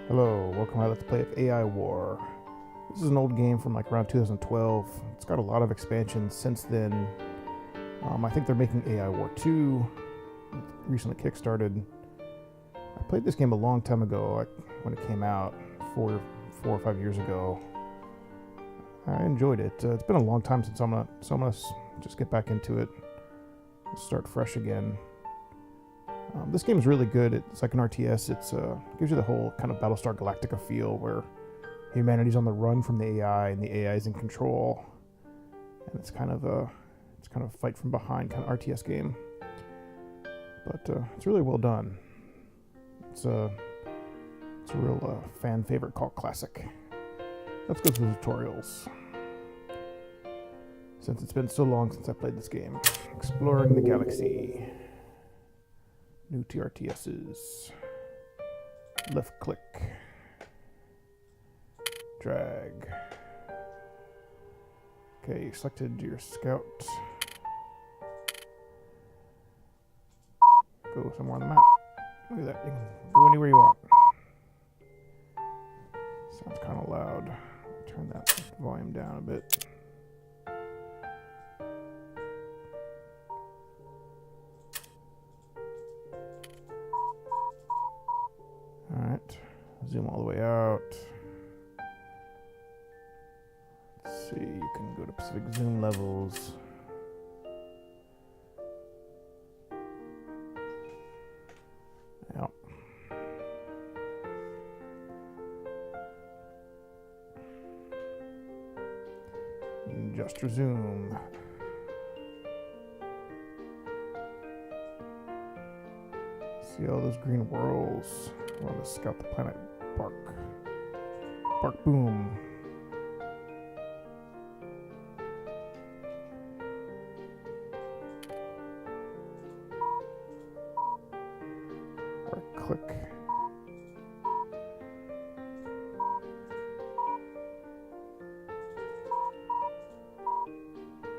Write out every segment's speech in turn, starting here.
Hello, welcome to Let's Play of AI War. This is an old game from like around 2012. It's got a lot of expansions since then. I think they're making AI War 2. It recently kickstarted. I played this game a long time ago, like when it came out, four or 5 years ago. I enjoyed it. It's been a long time since I'm gonna just get back into it, start fresh again. This game is really good. It's like an RTS. It gives you the whole kind of Battlestar Galactica feel where humanity's on the run from the AI and the AI is in control, and it's kind of a fight from behind kind of RTS game. But it's really well done. It's a real fan favorite cult classic. Let's go through the tutorials. Since it's been so long since I played this game, exploring the galaxy. New TRTSs. Left click. Drag. Okay, you selected your scout. Go somewhere on the map. Look at that. You can go anywhere you want. Sounds kind of loud. Turn that volume down a bit. Alright, zoom all the way out. Let's see, you can go to Pacific zoom levels. Yep. Just resume. See all those green whirls. I want to scout the planet. Bark. Bark boom. Right click.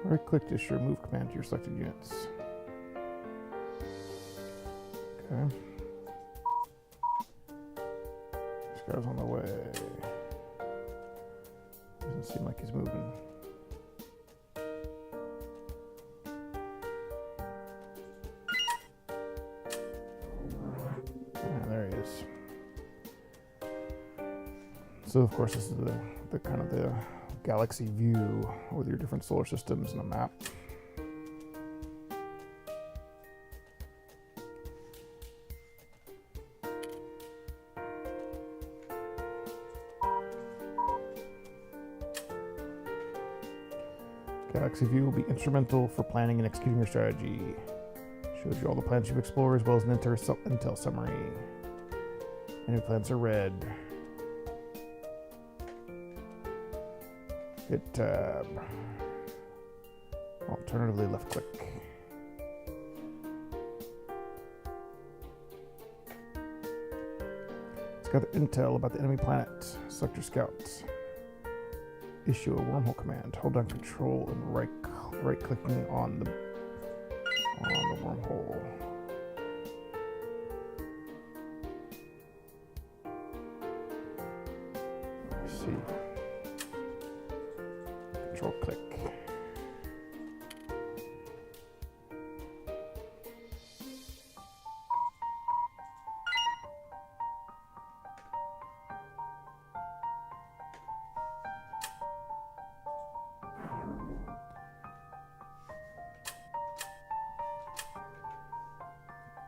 Right click to issue a move command to your selected units. Okay. This guy's on the way. Doesn't seem like he's moving. Yeah, there he is. So of course this is the kind of the galaxy view with your different solar systems and a map. Galaxy view will be instrumental for planning and executing your strategy. Shows you all the planets you've explored as well as an intel summary. Enemy planets are red. Hit tab. Alternatively, left click. It's got the intel about the enemy planet. Select your scouts. Issue a wormhole command. Hold down control and right clicking on the wormhole. Let's see. Control click.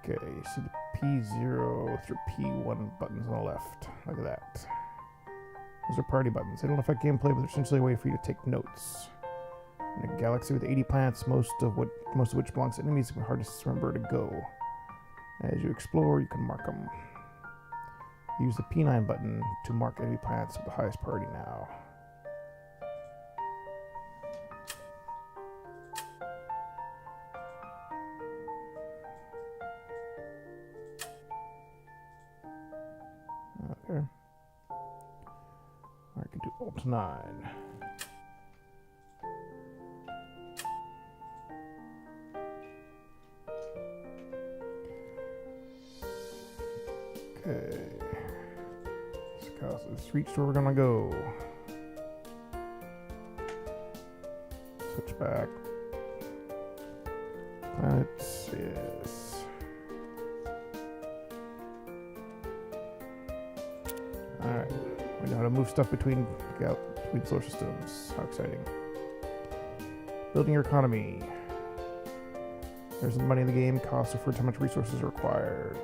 Okay, you see the P0 through P1 buttons on the left. Look at that. Those are party buttons. They don't affect gameplay, but they're essentially a way for you to take notes. In a galaxy with 80 planets, most of which belongs to enemies, it's hard to remember to go. As you explore, you can mark them. Use the P9 button to mark enemy planets with the highest priority now. Okay. I can do Alt 9. Okay. Cause it's reached where we're gonna go. Switch back. Planets, yes. Alright. We know how to move stuff between solar systems. How exciting. Building your economy. There's the money in the game. Costs refer to how much resources are required.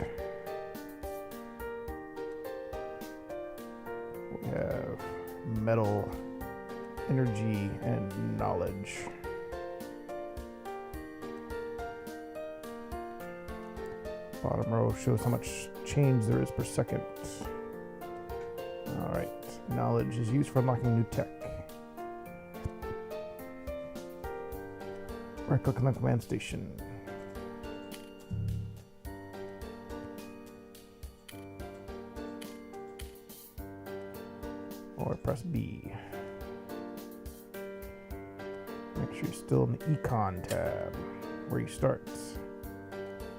We have metal, energy, and knowledge. Bottom row shows how much change there is per second. Alright, knowledge is used for unlocking new tech. Right click on the command station. Or press B. Make sure you're still in the Econ tab, where you start.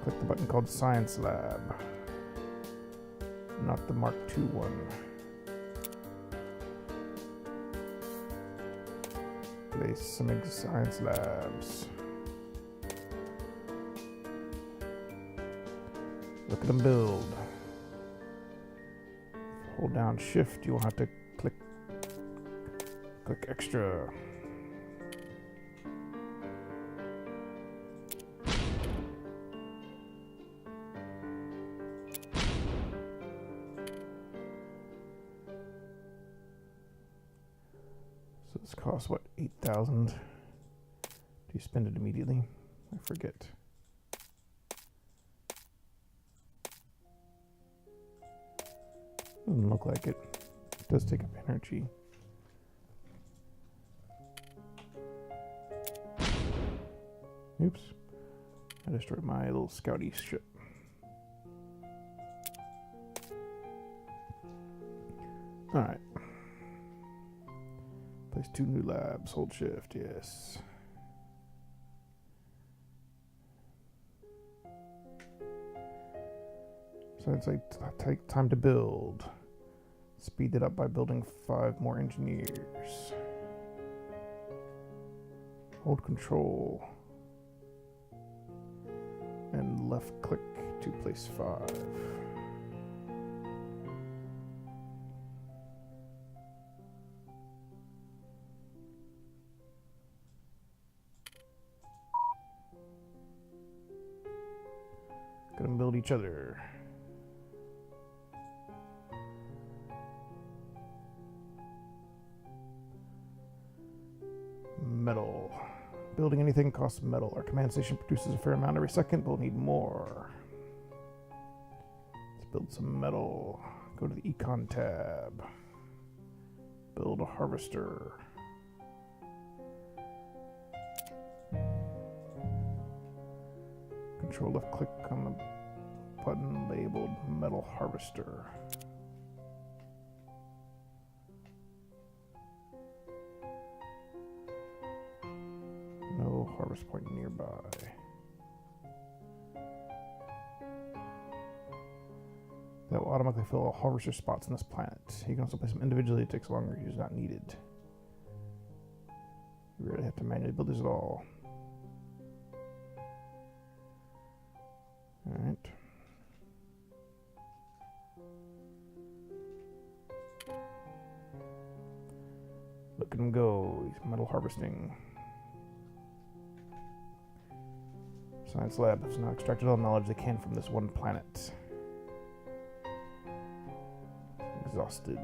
Click the button called Science Lab, not the Mark II one. Place some science labs. Look at them build. Hold down Shift, you won't have to click extra. So this costs what, 8,000? Do you spend it immediately? I forget. Doesn't look like it. It does take up energy. Oops. I destroyed my little scouty ship. Alright. Place 2 new labs. Hold Shift, yes. So it's like take time to build. Speed it up by building 5 more engineers. Hold Control. And left click to place 5. Gonna build each other. Metal. Building anything costs metal. Our command station produces a fair amount every second, but we'll need more. Let's build some metal. Go to the Econ tab. Build a harvester. Control left click on the button labeled Metal Harvester. No harvest point nearby. That will automatically fill all harvester spots on this planet. You can also place them individually. It takes longer. It is not needed. You really have to manually build these at all. Alright. Look at him go. He's metal harvesting. Science lab has now extracted all knowledge they can from this one planet. Exhausted.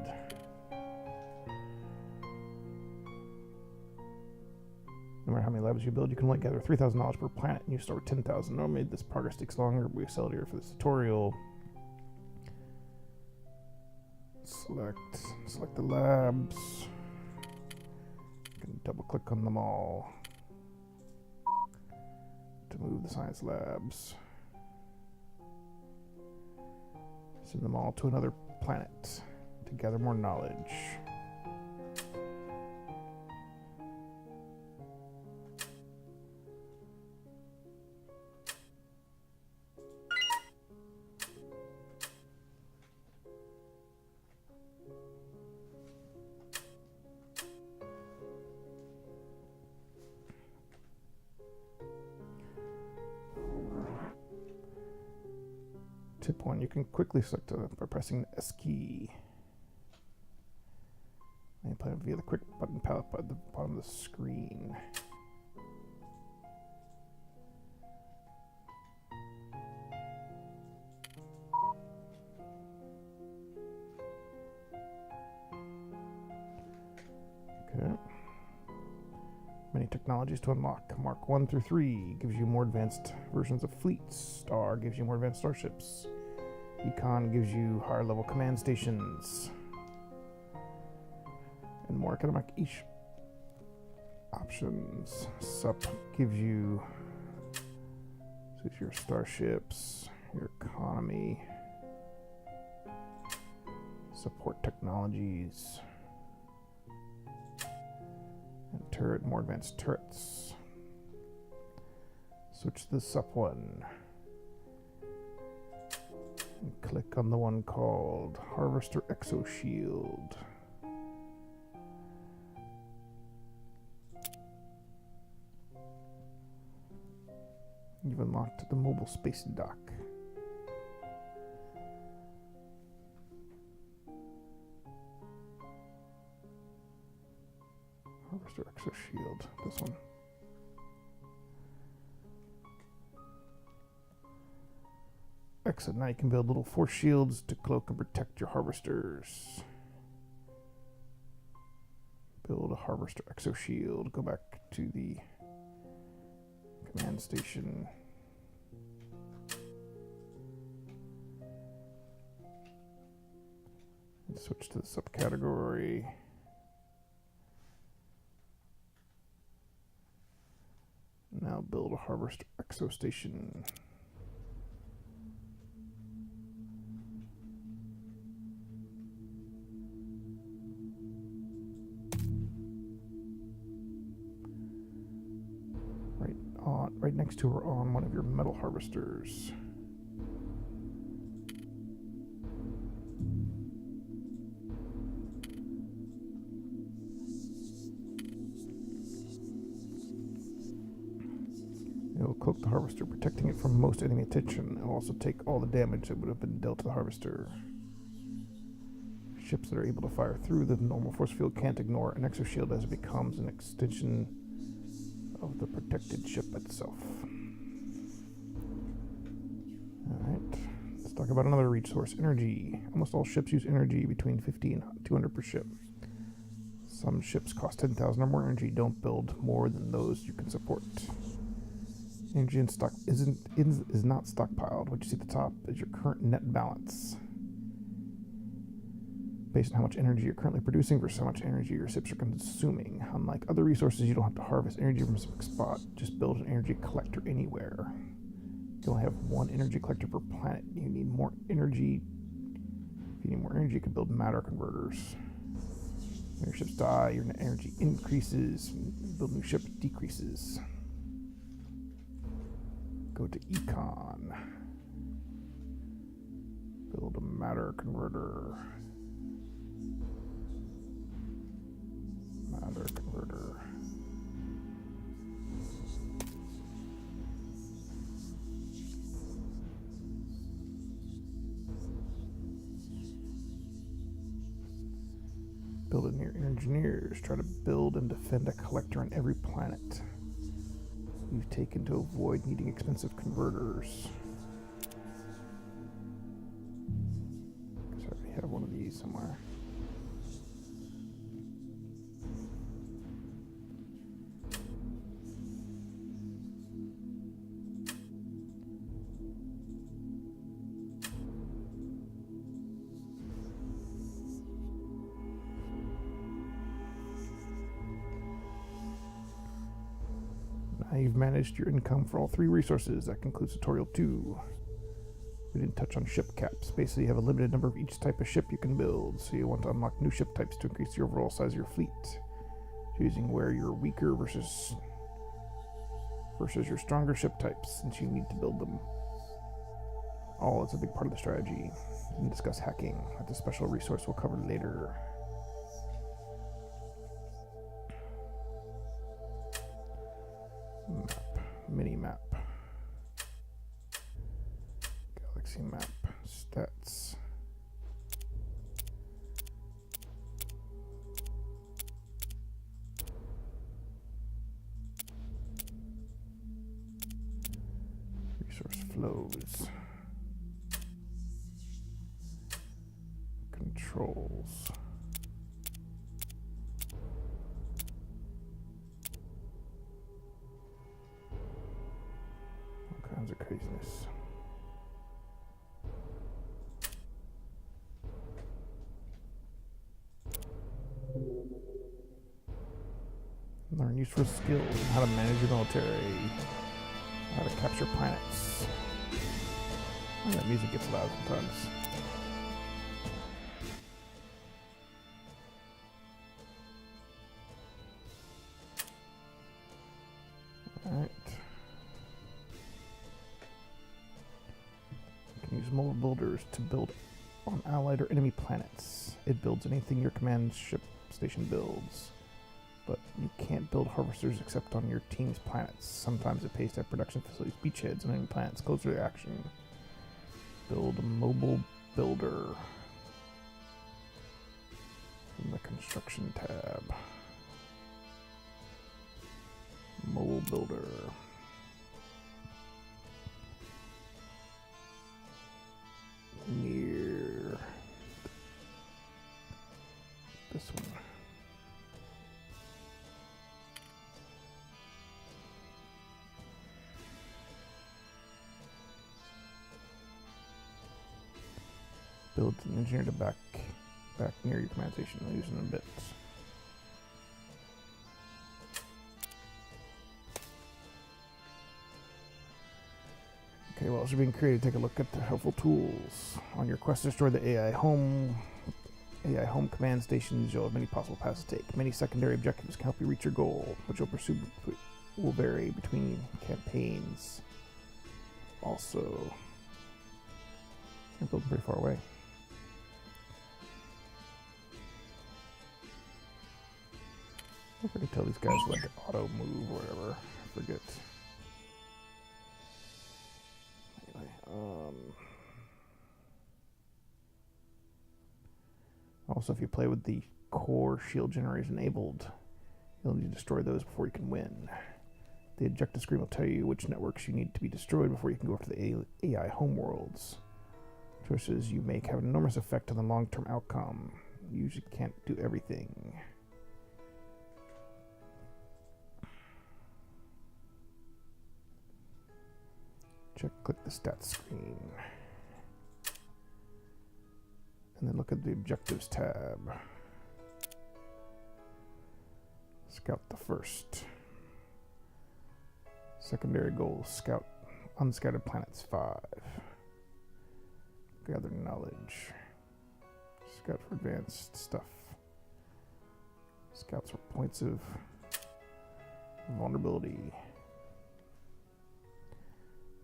No matter how many labs you build, you can only gather 3,000 knowledge per planet, and you start with 10,000. Normally, this progress takes longer, but we accelerate for this tutorial. Select the labs. You can double click on them all to move the science labs. Send them all to another planet to gather more knowledge. Tip 1, you can quickly select by pressing the S key. And play it via the quick button palette at the bottom of the screen. Okay. Many technologies to unlock. Mark 1 through 3 gives you more advanced versions of fleets. Star gives you more advanced starships. Econ gives you higher level command stations. And more economic options. Sup gives you your starships, your economy, support technologies, and turret, more advanced turrets. Switch to the sup one. And click on the one called Harvester Exo Shield. You've unlocked the mobile space dock. Harvester Exo Shield, this one. Exit. Now you can build little force shields to cloak and protect your harvesters. Build a Harvester Exo Shield. Go back to the command station. And switch to the subcategory. Now build a Harvester Exo Station. Right next to or on one of your metal harvesters. It will cloak the harvester, protecting it from most enemy attention. It will also take all the damage that would have been dealt to the harvester. Ships that are able to fire through the normal force field can't ignore an exo shield as it becomes an extension of the protected ship itself. Alright, let's talk about another resource, energy. Almost all ships use energy between 50 and 200 per ship. Some ships cost 10,000 or more energy. Don't build more than those you can support. Energy in stock is not stockpiled. What you see at the top is your current net balance. Based on how much energy you're currently producing versus how much energy your ships are consuming. Unlike other resources, you don't have to harvest energy from a specific spot. Just build an energy collector anywhere. You only have one energy collector per planet. You need more energy. If you need more energy, you can build matter converters. When your ships die, your net energy increases. Build new ships decreases. Go to Econ. Build a matter converter. Matter converter. Build it near engineers. Try to build and defend a collector on every planet you've taken to avoid needing expensive converters. I already have one of these somewhere. Now you've managed your income for all three resources. That concludes tutorial 2. We didn't touch on ship caps. Basically, you have a limited number of each type of ship you can build, so you want to unlock new ship types to increase the overall size of your fleet, choosing where you're weaker versus your stronger ship types, since you need to build them. All is a big part of the strategy. We can discuss hacking. That's a special resource we'll cover later. Map, mini map, galaxy map. Close. Controls. All kinds of craziness. Learn useful skills, how to manage your military, how to capture planets. And that music gets loud sometimes. Alright. You can use mobile builders to build on allied or enemy planets. It builds anything your command ship station builds. But you can't build harvesters except on your team's planets. Sometimes it pays to have production facilities, beachheads, on enemy planets closer to action. Build a mobile builder from the construction tab. Mobile builder. Near this one. Build an engineer to back near your command station using a bit. Okay, while it's being created, take a look at the helpful tools. On your quest to destroy the AI home command stations, you'll have many possible paths to take. Many secondary objectives can help you reach your goal, which you'll pursue will vary between campaigns. Also, you're building pretty far away. I don't know if I can tell these guys like auto move or whatever. I forget. Anyway, also, if you play with the core shield generators enabled, you'll need to destroy those before you can win. The objective screen will tell you which networks you need to be destroyed before you can go after the AI homeworlds. Choices you make have an enormous effect on the long-term outcome. You usually can't do everything. Click the stats screen. And then look at the objectives tab. Scout the first. Secondary goals, scout unscattered planets 5. Gather knowledge. Scout for advanced stuff. Scouts for points of vulnerability.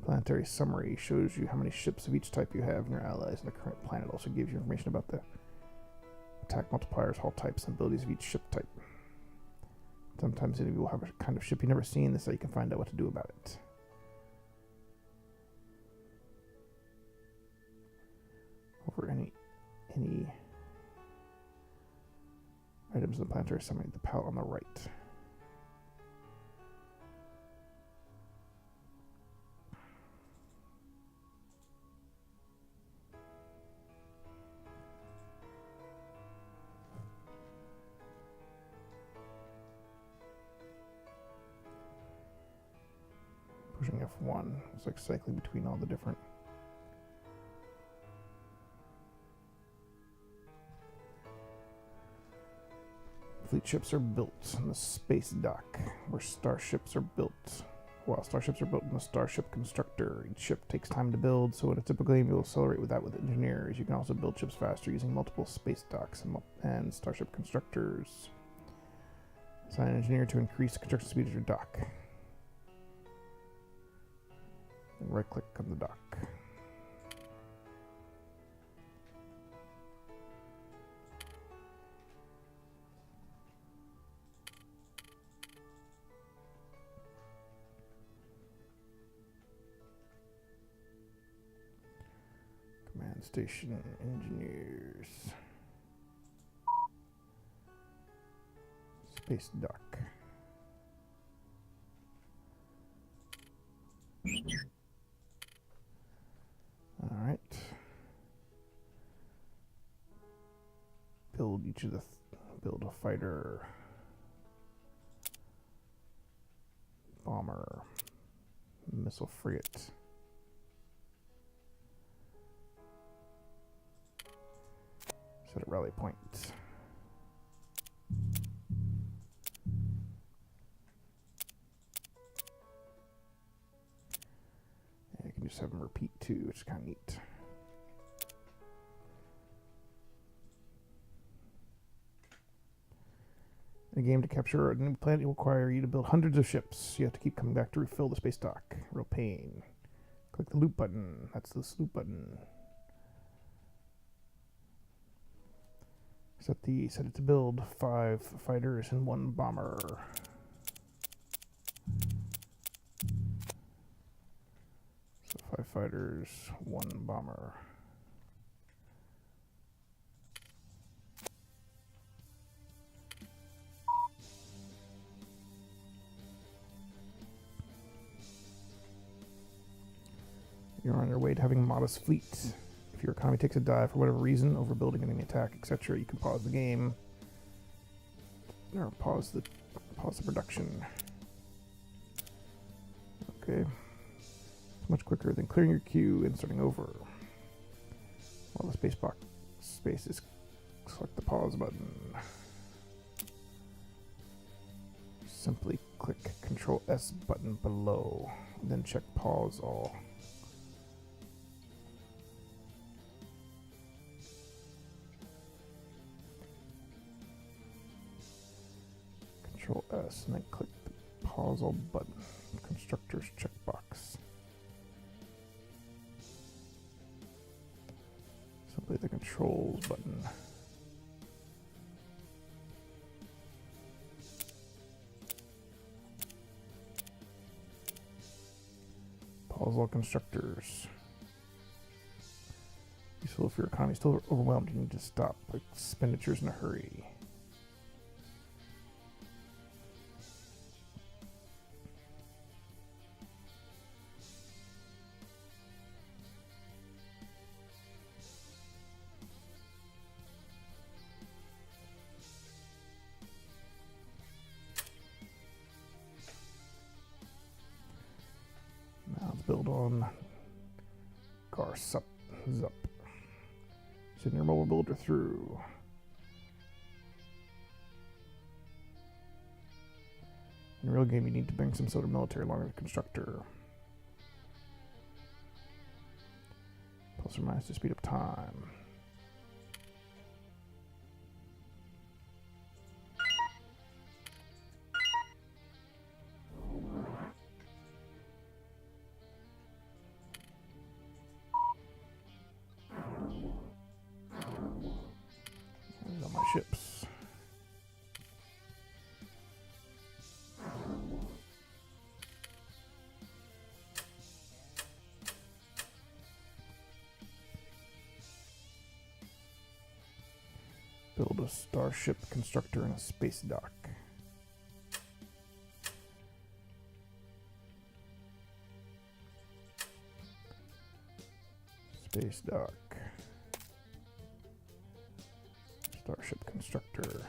Planetary Summary shows you how many ships of each type you have in your allies, and the current planet also gives you information about the attack multipliers, hull types, and abilities of each ship type. Sometimes enemy will have a kind of ship you've never seen, this way you can find out what to do about it. Over any items in the Planetary Summary, the palette on the right. Pushing F1. It's like cycling between all the different. Fleet ships are built in the space dock, where starships are built. While starships are built in the starship constructor, each ship takes time to build, so in a typical game you'll accelerate with that with engineers. You can also build ships faster using multiple space docks and starship constructors. Assign an engineer to increase the construction speed of your dock. And right-click on the dock. Command station engineers. Space dock. build each of the build a fighter, bomber, missile frigate. Set a rally point. And you can just have them repeat too, which is kind of neat. In a game to capture a new planet will require you to build hundreds of ships. You have to keep coming back to refill the space dock. Real pain. Click the loop button. That's the loop button. Set it to build 5 fighters and 1 bomber. So 5 fighters, 1 bomber. You're on your way to having a modest fleet. If your economy takes a dive for whatever reason, overbuilding, enemy attack, etc., you can pause the game or pause the production. Okay, it's much quicker than clearing your queue and starting over. While the space is select the pause button. Simply click Control S button below, then check pause all. Control S and then click the pause all button. Constructors checkbox. Simply the controls button. Pause all constructors. Useful if your economy is still overwhelmed, you need to stop expenditures in a hurry. Build on Garsup Zup. Send your mobile builder through. In a real game, you need to bring some sort of military along with the constructor. Plus or minus to speed up time. Ships. Build a starship constructor and a space dock. Space dock. Starship constructor.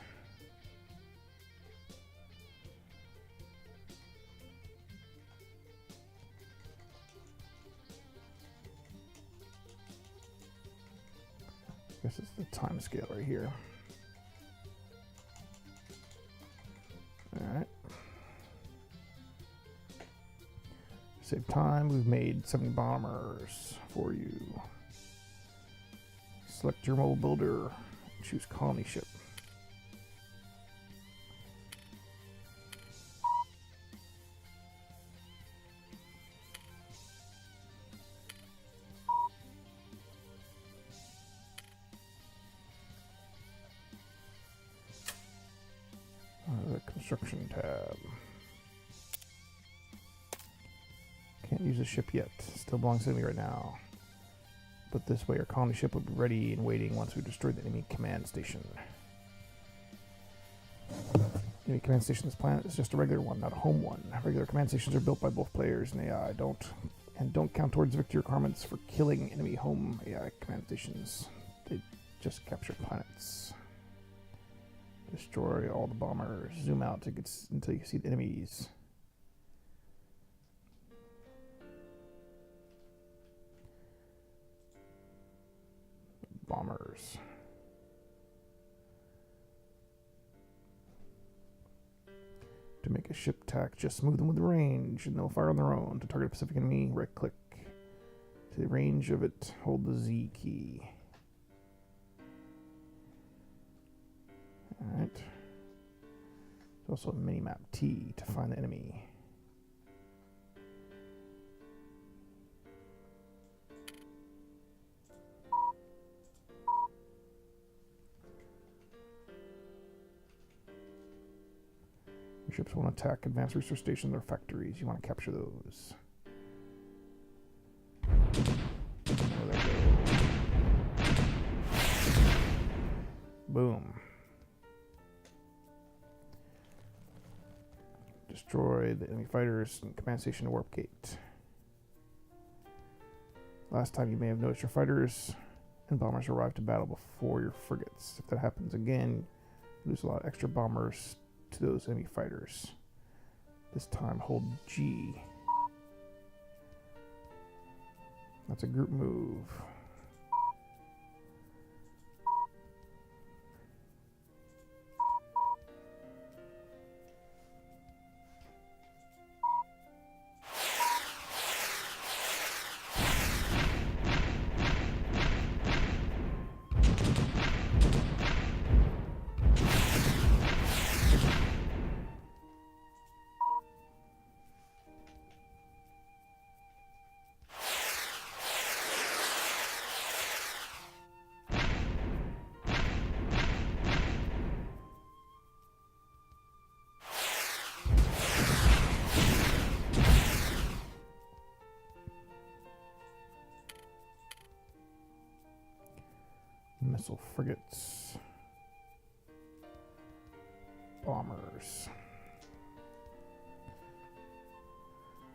I guess it's the time scale right here. Alright. Save time, we've made 70 bombers for you. Select your mobile builder. Choose colony ship. The construction tab. Can't use the ship yet. Still belongs to me right now. But this way our colony ship will be ready and waiting once we destroy the enemy command station. The enemy command station on this planet is just a regular one, not a home one. Regular command stations are built by both players and AI. Don't count towards victory requirements for killing enemy home AI command stations. They just capture planets. Destroy all the bombers. Zoom out until you see the enemies. Bombers. To make a ship attack, just smooth them with range, and they'll fire on their own. To target a specific enemy, right-click. To the range of it, hold the Z key. Alright. There's also a mini-map T to find the enemy. Your ships want to attack advanced research stations or factories. You want to capture those. There they go. Boom. Destroy the enemy fighters and command station to warp gate. Last time you may have noticed your fighters and bombers arrive to battle before your frigates. If that happens again, you lose a lot of extra bombers to those enemy fighters. This time hold G. That's a group move. Missile frigates. Bombers.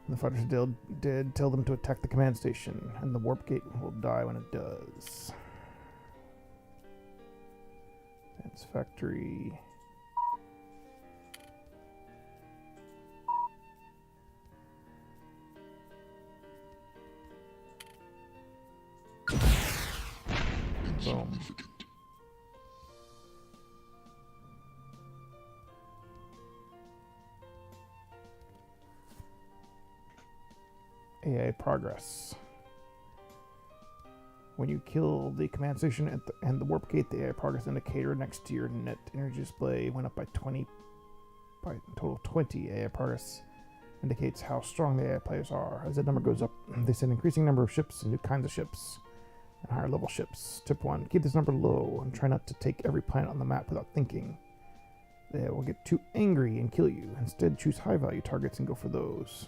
When the fighters are dead, tell them to attack the command station, and the warp gate will die when it does. Advanced factory. Boom. AI progress. When you kill the command station and the warp gate, the AI progress indicator next to your net energy display went up by a total of 20. AI progress indicates how strong the AI players are. As that number goes up, they send an increasing number of ships and new kinds of ships and higher level ships. Tip 1, keep this number low and try not to take every planet on the map without thinking. They will get too angry and kill you. Instead, choose high value targets and go for those.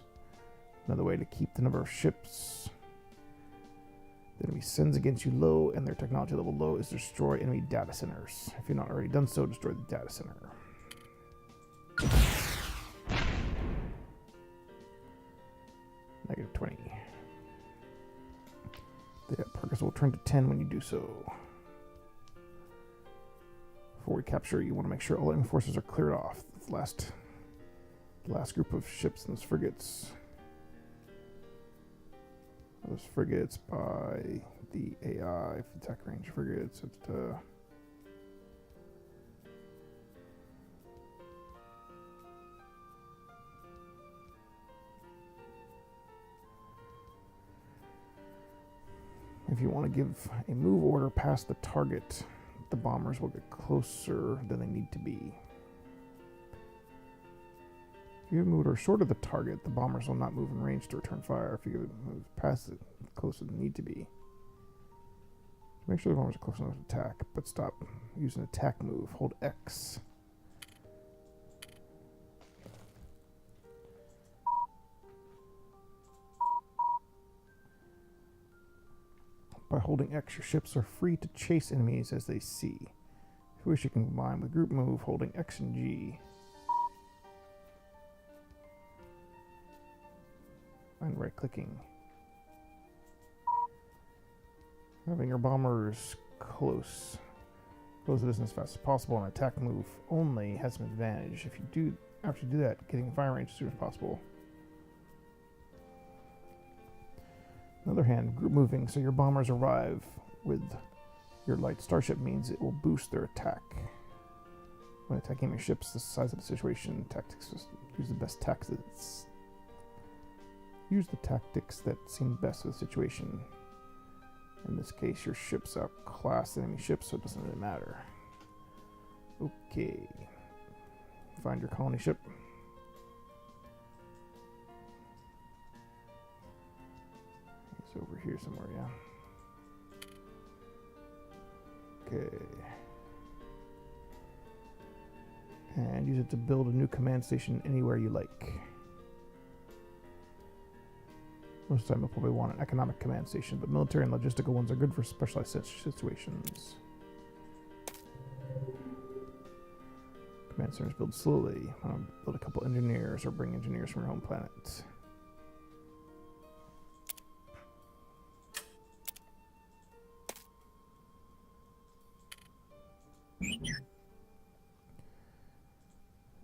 Another way to keep the number of ships the enemy sends against you low and their technology level low is destroy enemy data centers. If you've not already done so, destroy the data center. Negative 20. The progress will turn to 10 when you do so. Before we capture, you want to make sure all enemy forces are cleared off. The last group of ships and those frigates. Those frigates by the AI attack range frigates. If you want to give a move order past the target, the bombers will get closer than they need to be. If you move order short of the target, the bombers will not move in range to return fire. If you move past it, closer than they need to be. Make sure the bombers are close enough to attack, but stop using attack move. Hold X. By holding X, your ships are free to chase enemies as they see. If you wish, you can combine with group move, holding X and G. And right-clicking. Having your bombers close Close it as fast as possible, and attack move only has some advantage. After you do that, getting fire range as soon as possible. On the other hand, group moving, so your bombers arrive with your light starship means it will boost their attack. When attacking your ships, the size of the situation, tactics, use the best tactics. Use the tactics that seem best for the situation. In this case, your ships outclass enemy ships, so it doesn't really matter. Okay. Find your colony ship. It's over here somewhere, yeah. Okay. And use it to build a new command station anywhere you like. Most of the time you'll probably want an economic command station, but military and logistical ones are good for specialized situations. Command centers build slowly. Build a couple engineers or bring engineers from your home planet.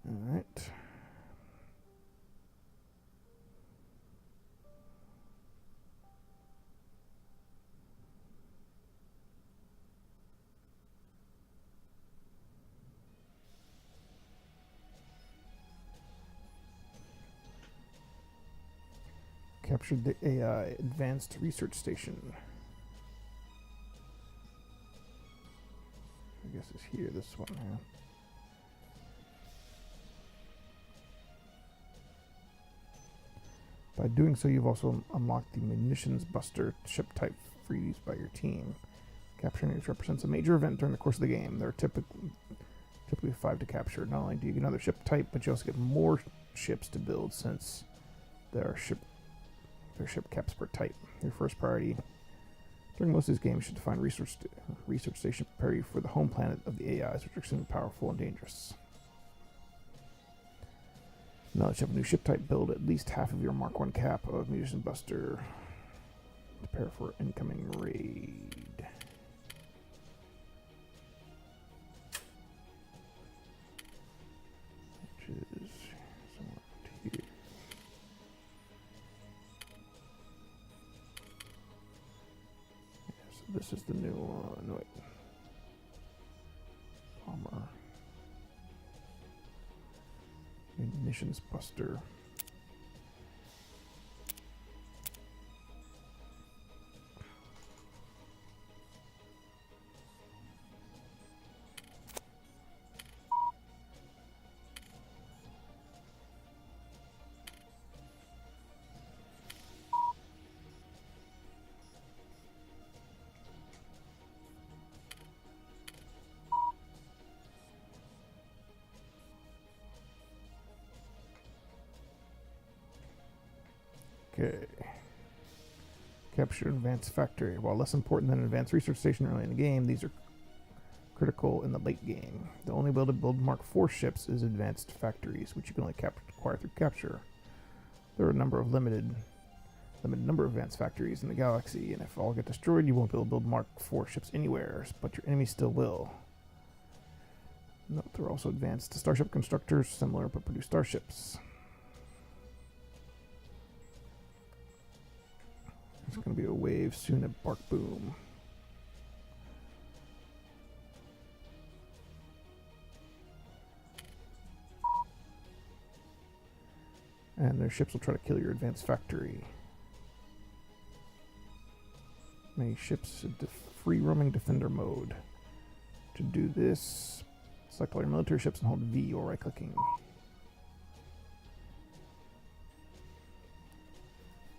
Alright. Captured the AI Advanced Research Station. I guess it's here, this one, yeah. By doing so, you've also unlocked the munitions buster ship type for use by your team. Capturing it represents a major event during the course of the game. There are typically 5 to capture. Not only do you get another ship type, but you also get more ships to build since there are ship caps per type. Your first priority during most of these games should find research station prepare you for the home planet of the AIs, which are extremely powerful and dangerous. Now that you have a new ship type, build at least half of your Mark 1 cap of munition buster. Prepare for incoming raid. Which is somewhere up here. Yeah, so this is the new no wait. Bomber. Munitions buster. Okay. Capture advanced factory. While less important than an advanced research station early in the game, these are critical in the late game. The only way to build Mark IV ships is advanced factories, which you can only acquire through capture. There are a number of limited number of advanced factories in the galaxy, and if all get destroyed, you won't be able to build Mark IV ships anywhere, but your enemies still will. Note there are also advanced starship constructors, similar but produce starships. There's going to be a wave soon at Bark Boom. And their ships will try to kill your advanced factory. Many ships in free roaming defender mode. To do this, select all your military ships and hold V or right clicking.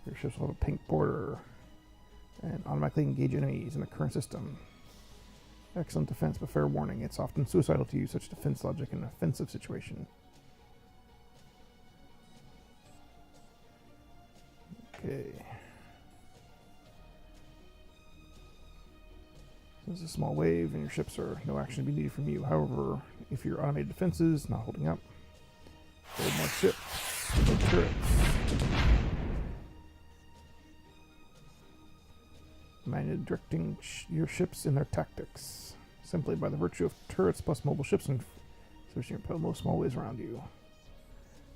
Your ships will have a pink border and automatically engage enemies in the current system. Excellent defense, but fair warning, it's often suicidal to use such defense logic in an offensive situation. Okay. This is a small wave, and your ships are no action to be needed from you. However, if your automated defenses not holding up, build more ships, build turrets. Minded directing your ships in their tactics. simply by the virtue of turrets plus mobile ships and switching your most small ways around you.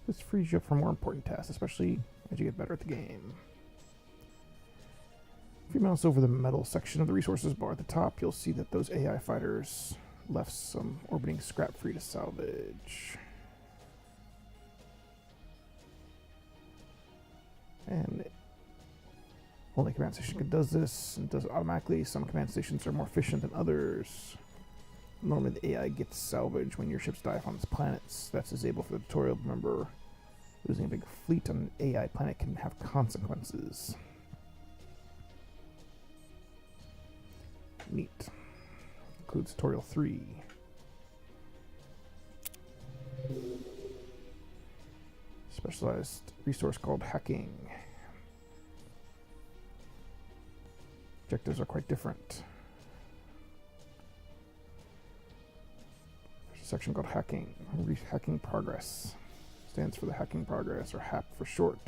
This frees you up for more important tasks, especially as you get better at the game. If you mouse over the metal section of the resources bar at the top, you'll see that those AI fighters left some orbiting scrap for you to salvage. And only command station does this, and does it automatically. Some command stations are more efficient than others. Normally the AI gets salvaged when your ships dive on its planets. That's disabled for the tutorial. Remember, losing a big fleet on an AI planet can have consequences. Neat. Includes tutorial 3. Specialized resource called hacking. Objectives are quite different. There's a section called hacking. Hacking progress. Stands for the hacking progress, or HAP for short.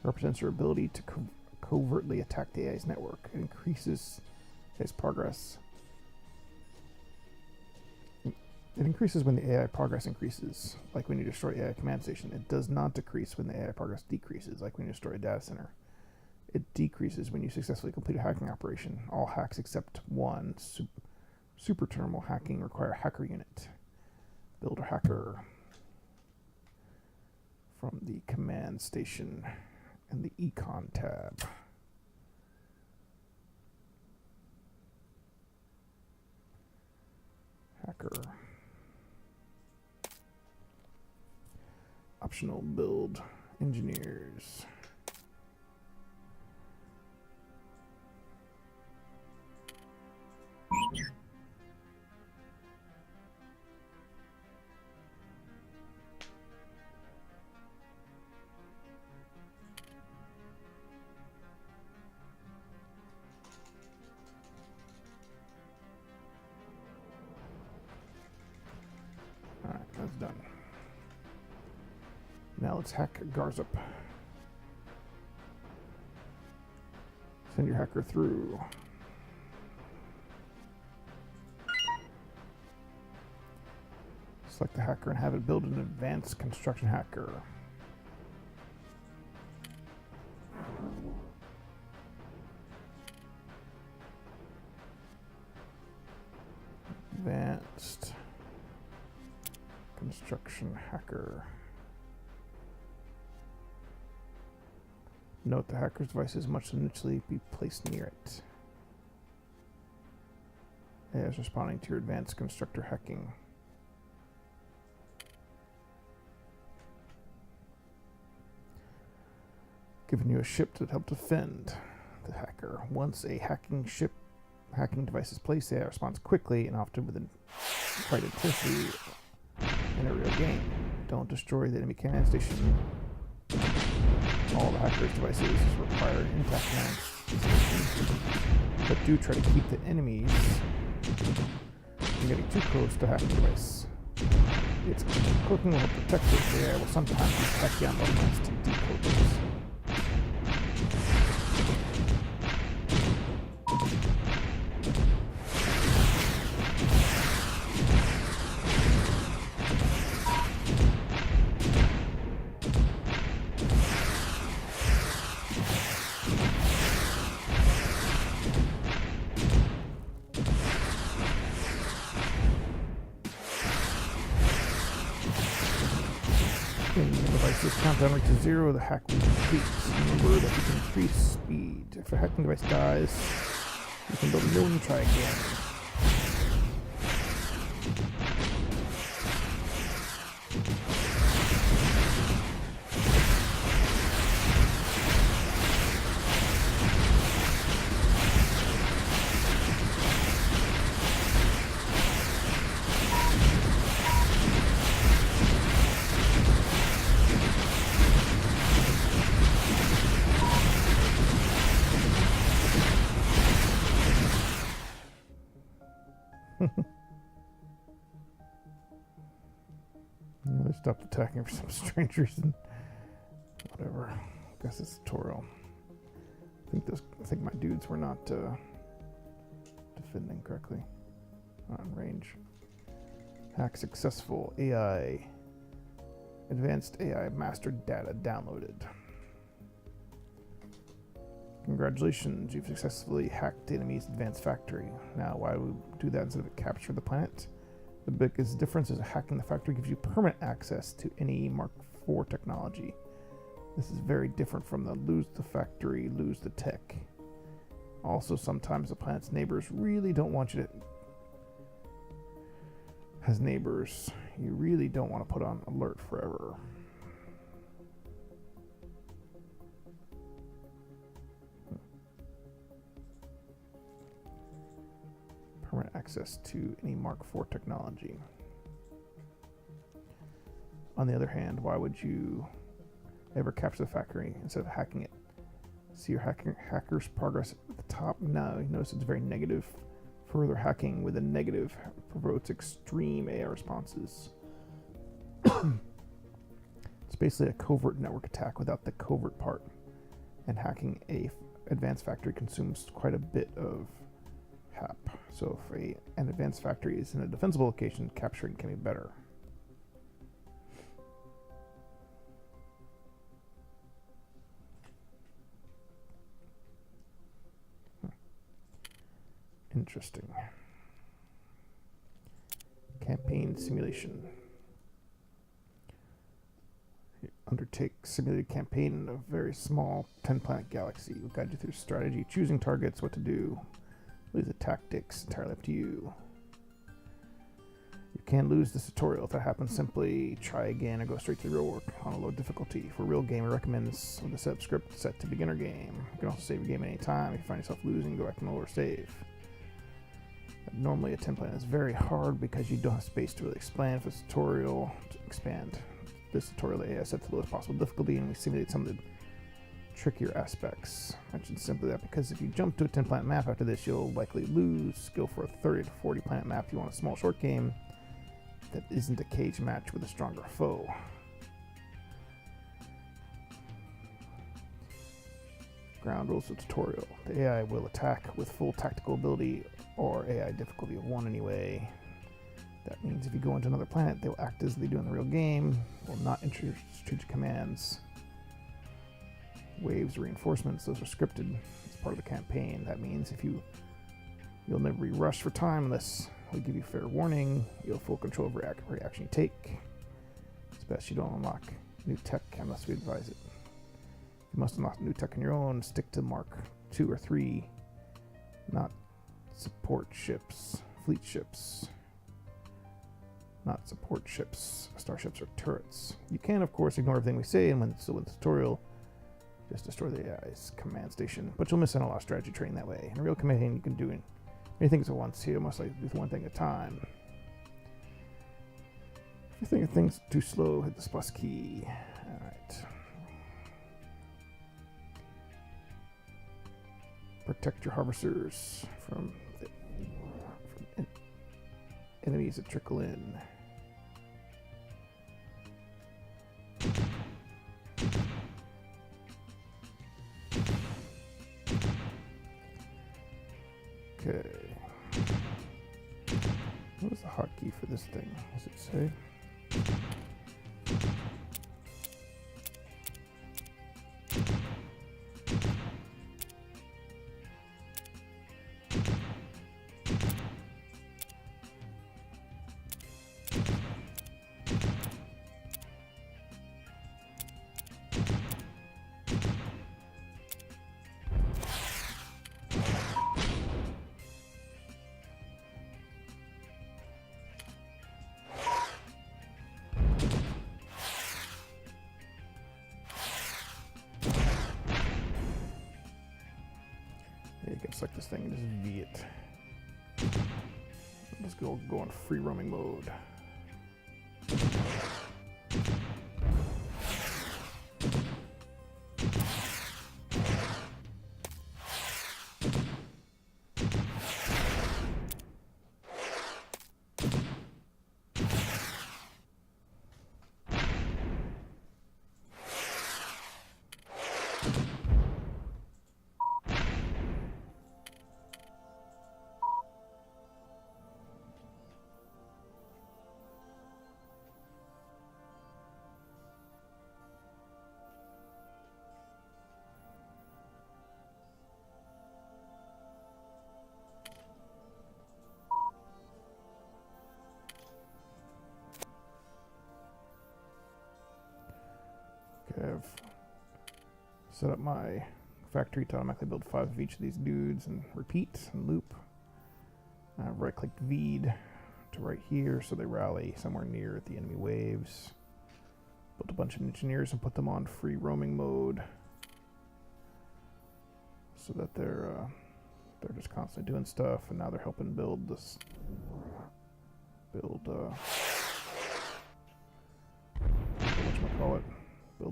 Represents your ability to covertly attack the AI's network. It increases its progress. It increases when the AI progress increases, like when you destroy AI command station. It does not decrease when the AI progress decreases, like when you destroy a data center. It decreases when you successfully complete a hacking operation. All hacks except one, super terminal hacking, require a hacker unit. Build a hacker from the command station and the econ tab. Hacker. Optional build engineers. Alright, that's done. Now let's hack Garzap. Send your hacker through. Select the hacker and have it build an advanced construction hacker. Advanced construction hacker. Note the hacker's devices must initially be placed near it. AI is responding to your advanced constructor hacking. Giving you a ship to help defend the hacker. Once a hacking device is placed, the AI responds quickly and often with quite intensity in a real game. Don't destroy the enemy command station. All the hacker's devices require intact command, but do try to keep the enemies from getting too close to hacking device. Its cooking will protect it. The AI will sometimes use background elements to decode those. When the device's countdown reaches 0, the hack will complete. Remember that you can increase speed. If a hacking device dies, you can build a new one and try again. They stopped attacking for some strange reason. Whatever. I guess it's a tutorial. I think my dudes were not defending correctly. On range. Hack successful. AI. Advanced AI master data downloaded. Congratulations, you've successfully hacked the enemy's advanced factory. Now, why would we do that instead of capture the planet? The biggest difference is hacking the factory gives you permanent access to any Mark IV technology. This is very different from the lose the factory, lose the tech. Also, sometimes the planet's neighbors really don't want you to... As neighbors, you really don't want to put on alert forever. Permanent access to any Mark IV technology. On the other hand, why would you ever capture the factory instead of hacking it? See your hacker's progress at the top. Now you notice it's very negative. Further hacking with a negative provokes extreme AI responses. It's basically a covert network attack without the covert part. And hacking a advanced factory consumes quite a bit of HAP. So if an advanced factory is in a defensible location, capturing can be better. Interesting. Campaign simulation. You undertake simulated campaign in a very small 10-planet galaxy. We'll guide you through strategy, choosing targets, what to do. Leave the tactics entirely up to you. You can lose this tutorial. If that happens, simply try again or go straight to the real work on a low difficulty. For real game, I recommend this with the setup script set to beginner game. You can also save your game at any time. If you find yourself losing, go back to the lower save. Normally a 10-planet is very hard because you don't have space to really explain. For this tutorial, to expand this tutorial, the AI set to the lowest possible difficulty, and we simulate some of the trickier aspects. I mentioned simply that because if you jump to a 10-planet map after this, you'll likely lose. Go for a 30 to 40-planet map if you want a small short game that isn't a cage match with a stronger foe. Ground rules of tutorial. The AI will attack with full tactical ability or AI difficulty of 1 anyway. That means if you go into another planet, they will act as they do in the real game, will not introduce strategic commands. Waves, reinforcements, those are scripted as part of the campaign. That means you'll never be rushed for time unless we give you fair warning. You'll have full control over every action you take. It's best you don't unlock new tech unless we advise it. You must unlock new tech on your own. Stick to Mark 2 or 3, not support ships, fleet ships. Not support ships, starships, or turrets. You can, of course, ignore everything we say, and when it's still in the tutorial, just destroy the AI's command station. But you'll miss out on a lot of strategy training that way. In a real campaign, you can do many things at once. Here, must like do one thing at a time. If you think things are too slow, hit the plus key. All right. Protect your harvesters from enemies that trickle in. Okay. What was the hotkey for this thing? Does it say? You can select this thing and just V it. Let's go on free roaming mode. Set up my factory to automatically build 5 of each of these dudes and repeat and loop. Right-clicked V'd to right here so they rally somewhere near the enemy waves. Built a bunch of engineers and put them on free roaming mode so that they're just constantly doing stuff, and now they're helping build this build the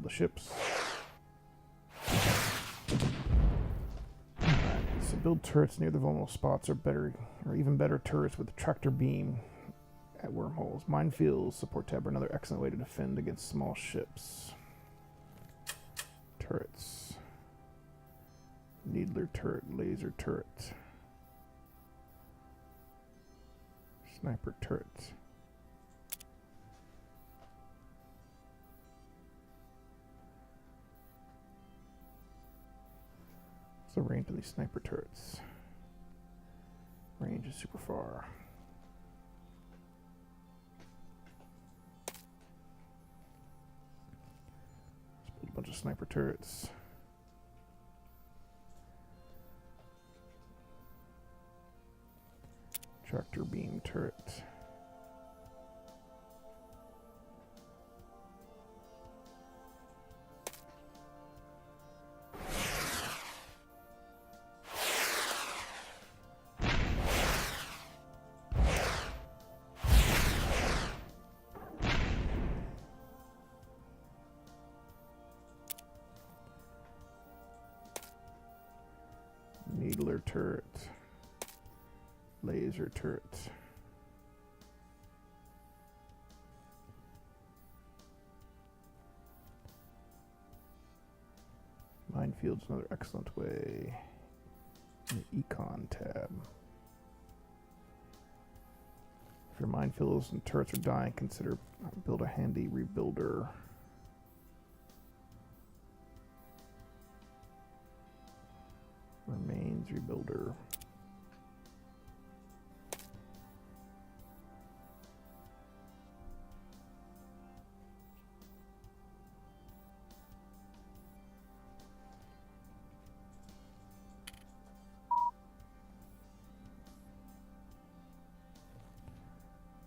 ships. Alright, so build turrets near the vulnerable spots or even better turrets with tractor beam at wormholes. Minefields support tab are another excellent way to defend against small ships. Turrets. Needler turret, laser turret. Sniper turret. What's the range of these sniper turrets? Range is super far. Let's build a bunch of sniper turrets. Tractor beam turret. Needler turret. Laser turret. Minefield's another excellent way. In the Econ tab. If your minefields and turrets are dying, consider build a handy rebuilder. Remains rebuilder.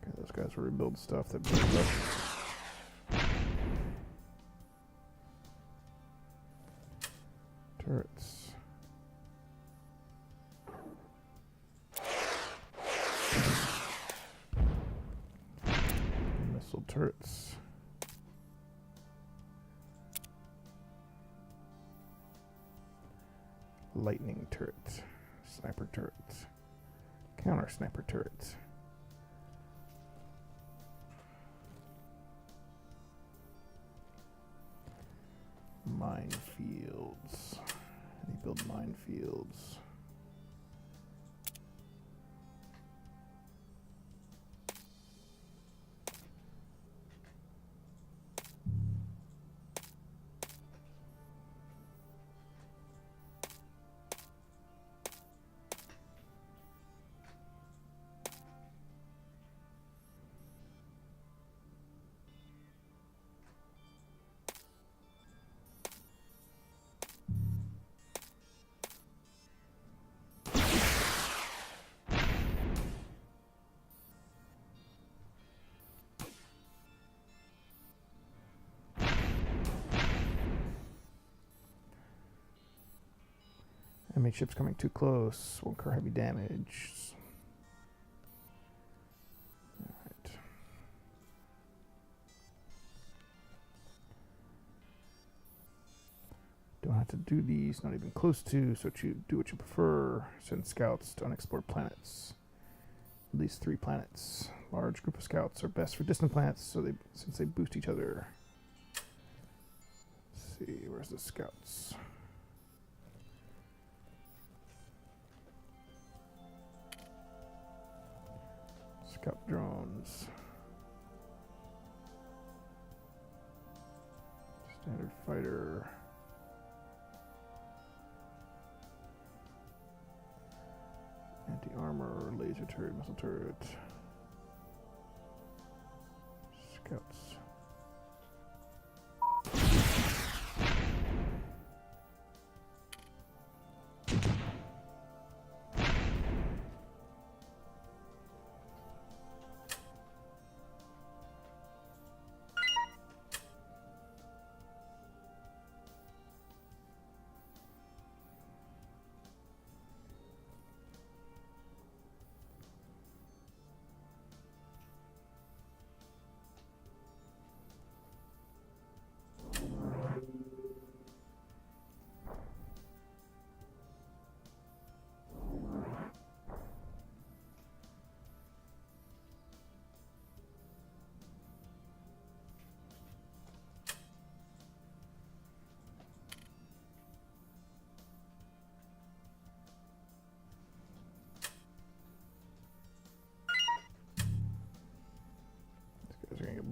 Okay, those guys will rebuild stuff that builds up. Turrets. Missile turrets. Lightning turret. Sniper turret. Counter sniper turret. Minefields. How do you build minefields? Enemy ships coming too close will incur heavy damage. Alright. Don't have to do these, not even close to, so you do what you prefer. Send scouts to unexplored planets. At least 3 planets. Large group of scouts are best for distant planets, since they boost each other. Let's see, where's the scouts? Scout drones. Standard fighter. Anti-armor, laser turret, missile turret. Scouts.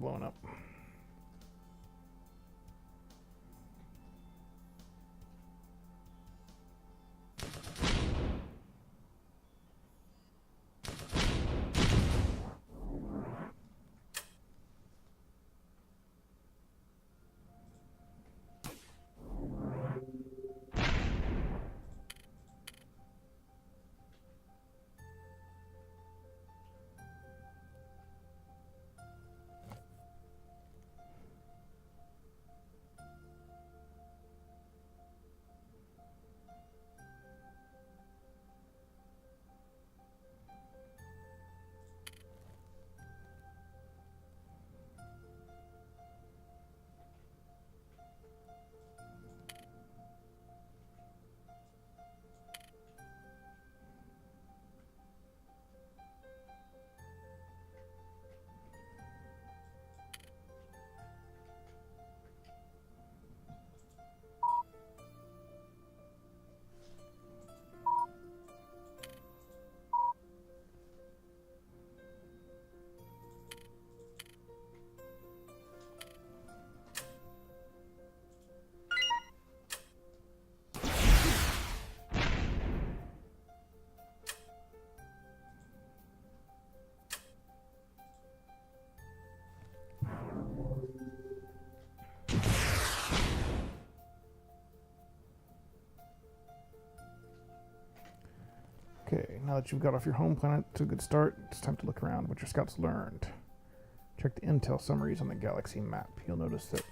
blown up. Okay, now that you've got off your home planet to a good start, it's time to look around what your scouts learned. Check the intel summaries on the galaxy map. You'll notice that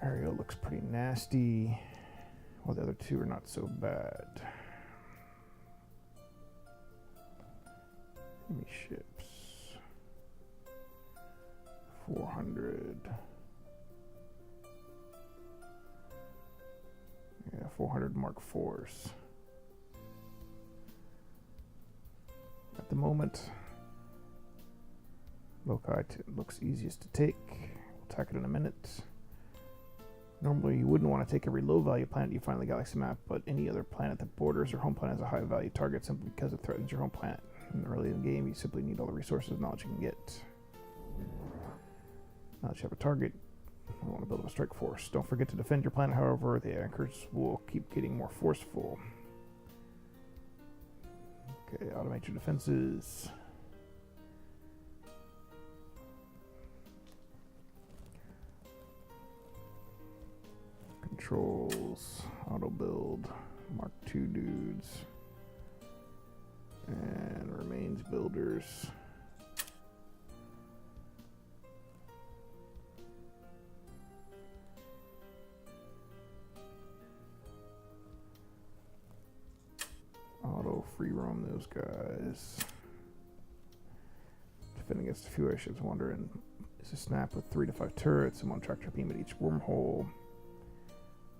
area looks pretty nasty, while the other two are not so bad. Enemy ships. 400. Yeah, 400 Mark IVs. At the moment, loci looks easiest to take. We'll attack it in a minute. Normally you wouldn't want to take every low value planet you find on the galaxy map, but any other planet that borders your home planet is a high value target simply because it threatens your home planet. And early in the game you simply need all the resources and knowledge you can get. Now that you have a target, you want to build up a strike force. Don't forget to defend your planet, however, the anchors will keep getting more forceful. Okay, automate your defenses. Controls, auto build, Mark II dudes, and remains builders. Auto free roam those guys. Defending against a few airships, wondering is a snap with 3 to 5 turrets and 1 tractor beam at each wormhole.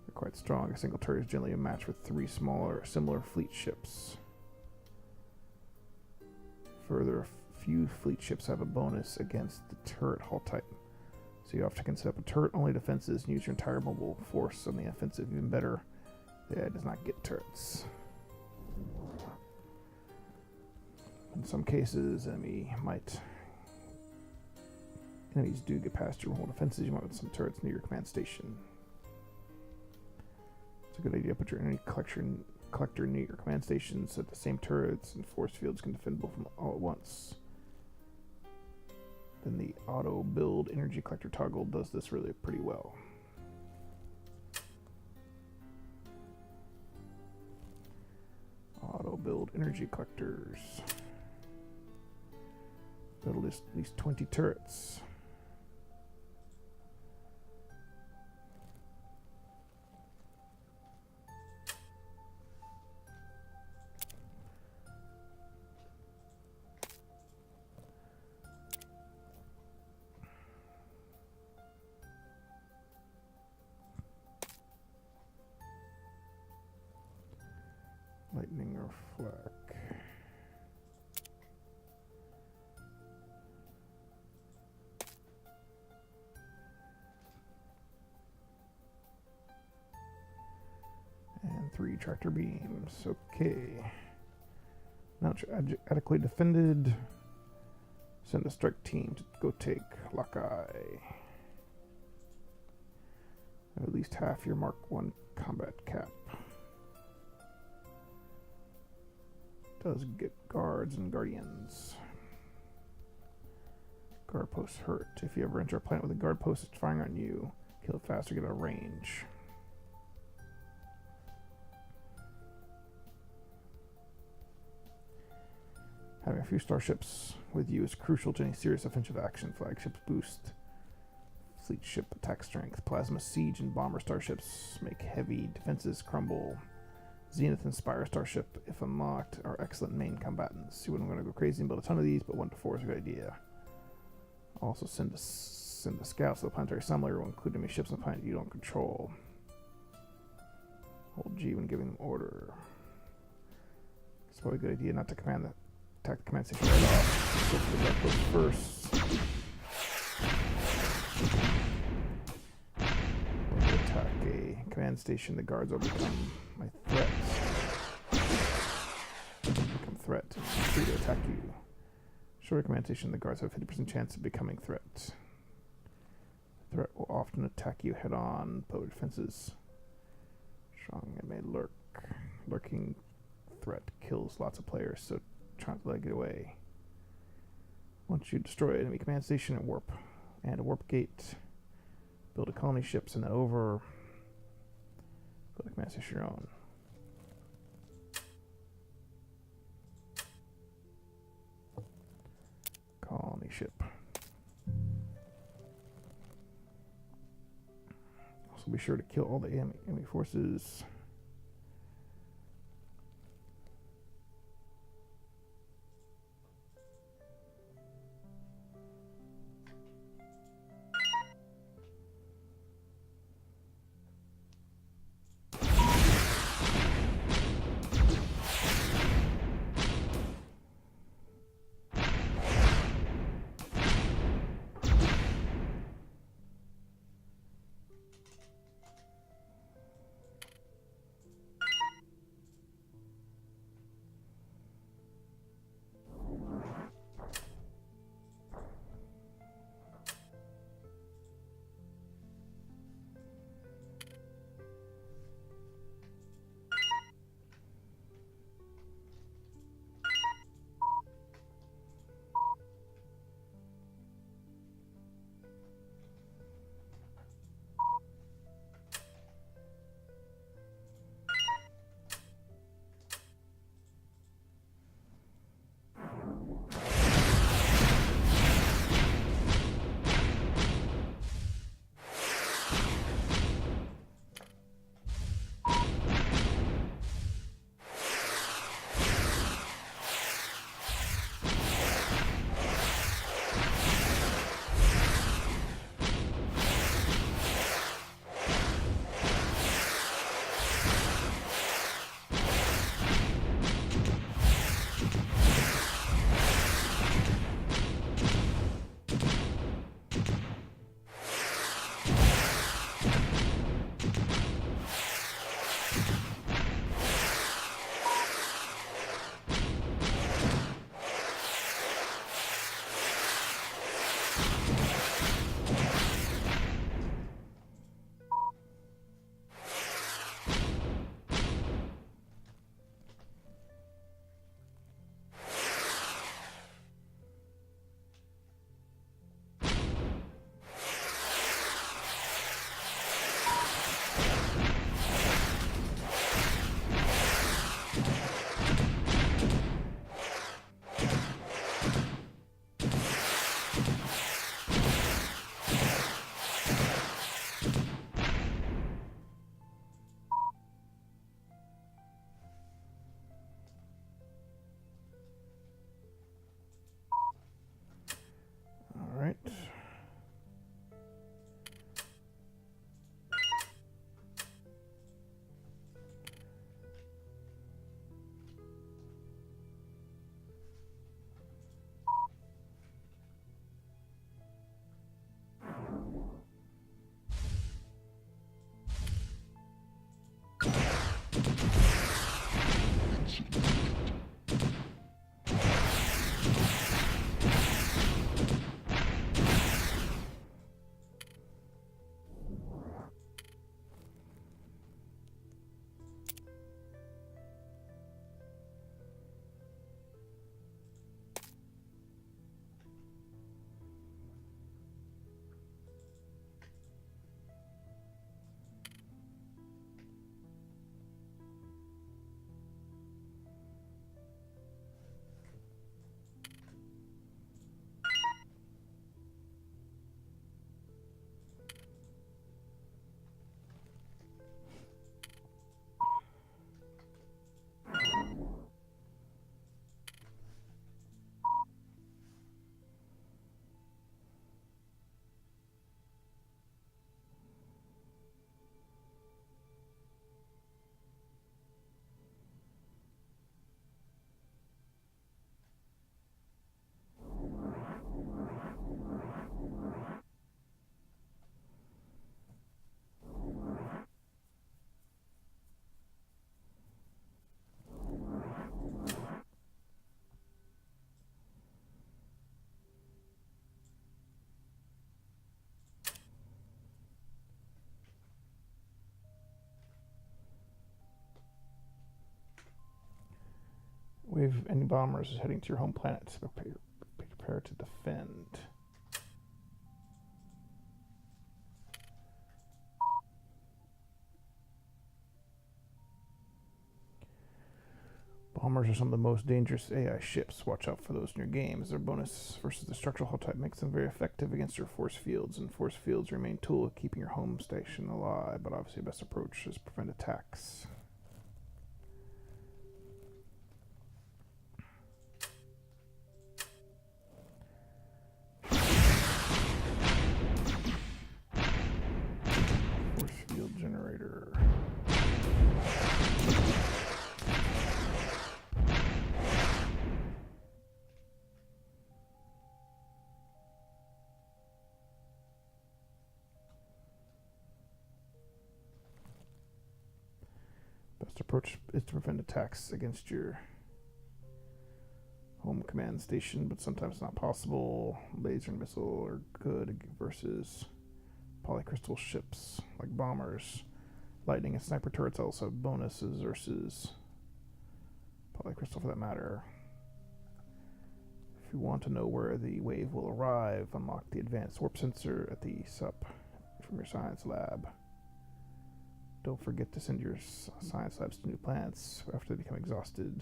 They're quite strong. A single turret is generally a match with 3 smaller, similar fleet ships. Further, a few fleet ships have a bonus against the turret hull type, so you often can set up a turret-only defenses and use your entire mobile force on the offensive. Even better, the AI does not get turrets. In some cases, enemies do get past your whole defenses. You might want some turrets near your command station. It's a good idea to put your energy collector near your command station so that the same turrets and force fields can defend both of them all at once. Then the auto build energy collector toggle does this really pretty well. Auto build energy collectors. Build at least 20 turrets. Lightning or flak. And 3 tractor beams. Okay. Now it's adequately defended. Send a strike team to go take Lockeye. At least half your Mark 1 combat cap. Does get guards and guardians. Guard posts hurt. If you ever enter a planet with a guard post that's firing on you, kill it fast or get out of range. Having a few starships with you is crucial to any serious offensive action. Flagships boost fleet ship attack strength. Plasma siege and bomber starships make heavy defenses crumble. Zenith and Spire starship, if unlocked, are excellent main combatants. You wouldn't want to go crazy and build a ton of these, but 1 to 4 is a good idea. Also send the scouts to the Planetary Summary, will include enemy ships on the planet you don't control. Hold G when giving them order. It's probably a good idea not to attack the command station right off. Go for the dark post first. When you attack a command station, the guards will become my threats. Become threat and free to attack you. Short command station, the guards have a 50% chance of becoming threat. The threat will often attack you head on. Poe defenses. Strong and may lurk. Lurking threat kills lots of players, so try to let it get away. Once you destroy an enemy command station and a warp gate, build a colony ship, send that over. Build a command station your own. Colony ship. Also be sure to kill all the enemy forces. wave any bombers heading to your home planet. Prepare to defend. Bombers are some of the most dangerous AI ships. Watch out for those in your games. Their bonus versus the structural hull type makes them very effective against your force fields, and force fields are your main tool of keeping your home station alive, but obviously the best approach is prevent attacks. Force field generator. Best approach is to prevent attacks against your home command station, but sometimes not possible. Laser and missile are good versus polycrystal ships like bombers. Lightning and sniper turrets also have bonuses versus polycrystal for that matter. If you want to know where the wave will arrive, unlock the advanced warp sensor at the SUP from your science lab. Don't forget to send your science labs to new planets after they become exhausted.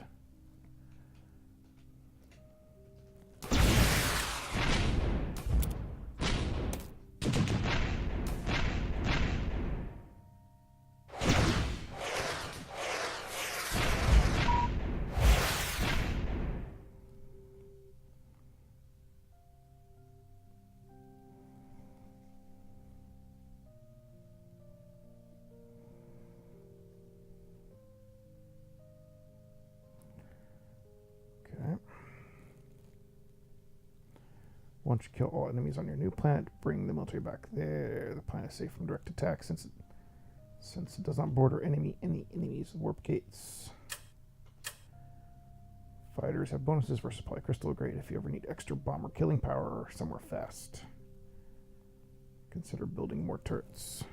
Once you kill all enemies on your new planet, bring the military back there. The planet is safe from direct attack since it does not border any enemies with warp gates. Fighters have bonuses versus polycrystal. Great if you ever need extra bomber killing power or somewhere fast. Consider building more turrets.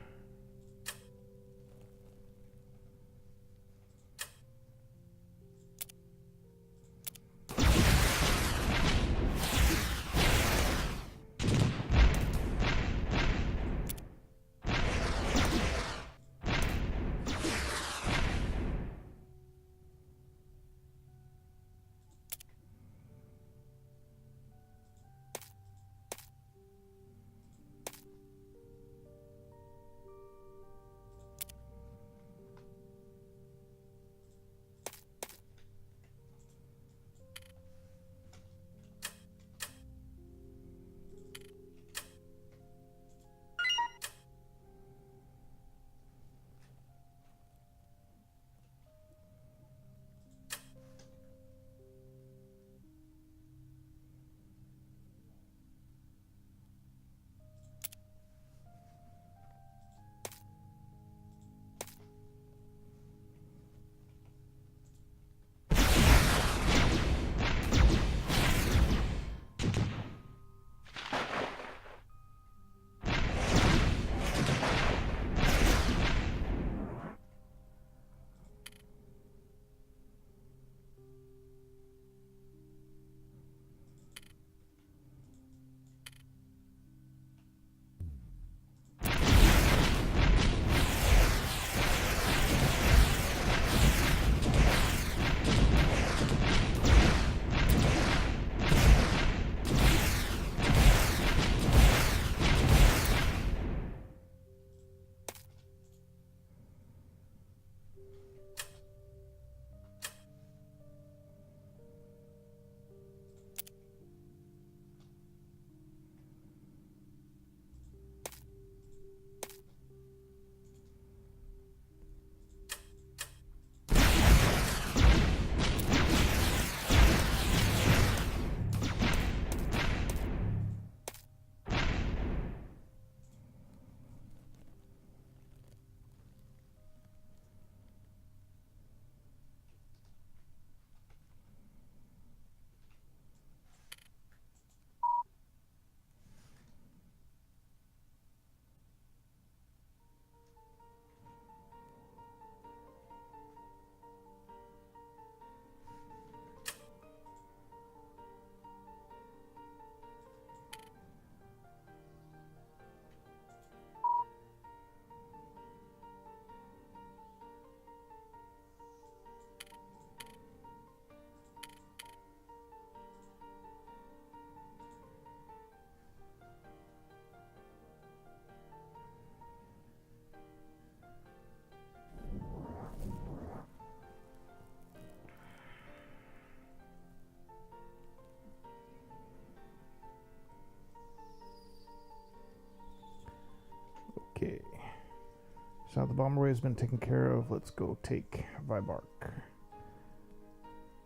So now the bomberway has been taken care of. Let's go take Vibark.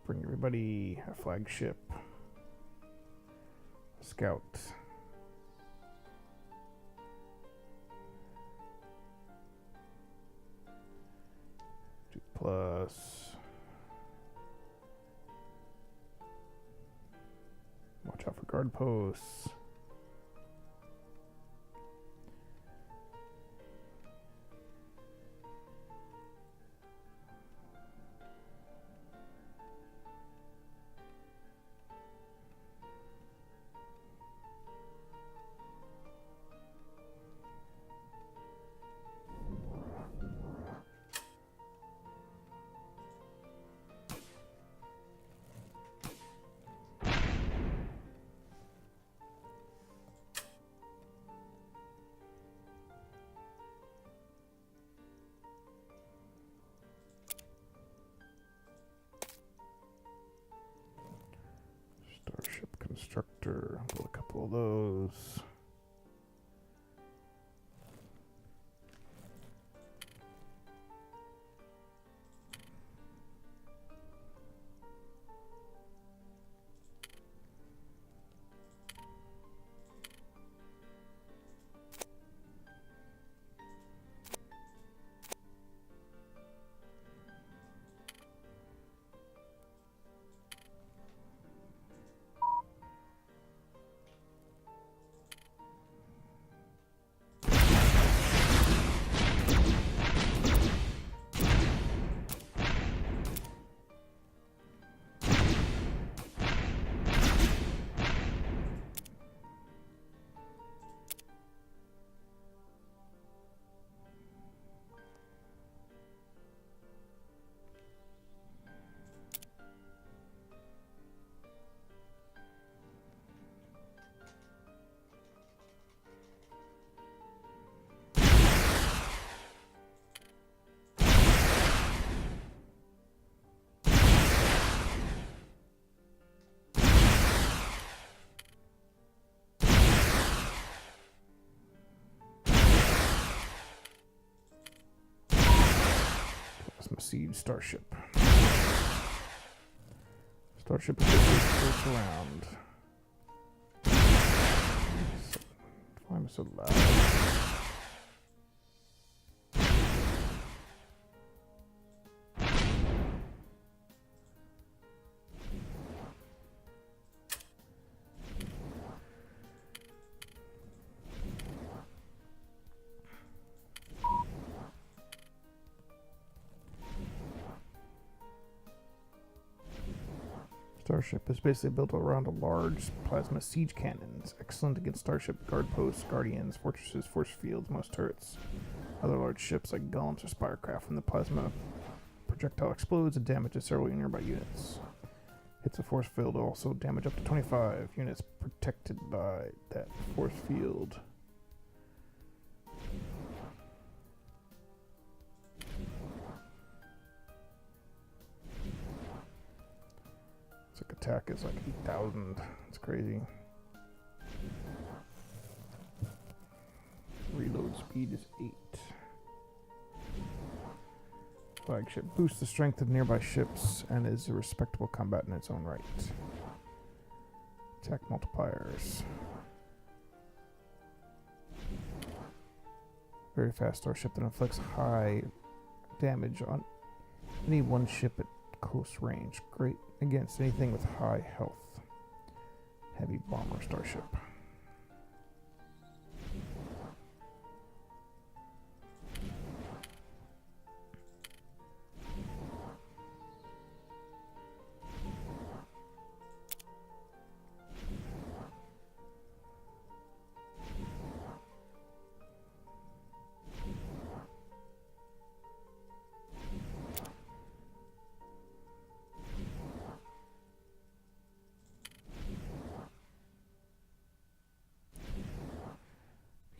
Bring everybody a flagship. A scout. 2+. Watch out for guard posts. Starship constructor, build a couple of those. Siege Starship. Starship is just around. Why am I so loud? Starship is basically built around a large plasma siege cannons, excellent against starship guard posts, guardians, fortresses, force fields, most turrets. Other large ships like golems or spirecraft when the plasma projectile explodes and damages several nearby units. Hits a force field also damage up to 25 units protected by that force field. Attack is like 8,000. It's crazy. Reload speed is 8. Flagship boosts the strength of nearby ships and is a respectable combat in its own right. Attack multipliers. Very fast starship that inflicts high damage on any one ship at close range. Great against anything with high health. Heavy bomber starship.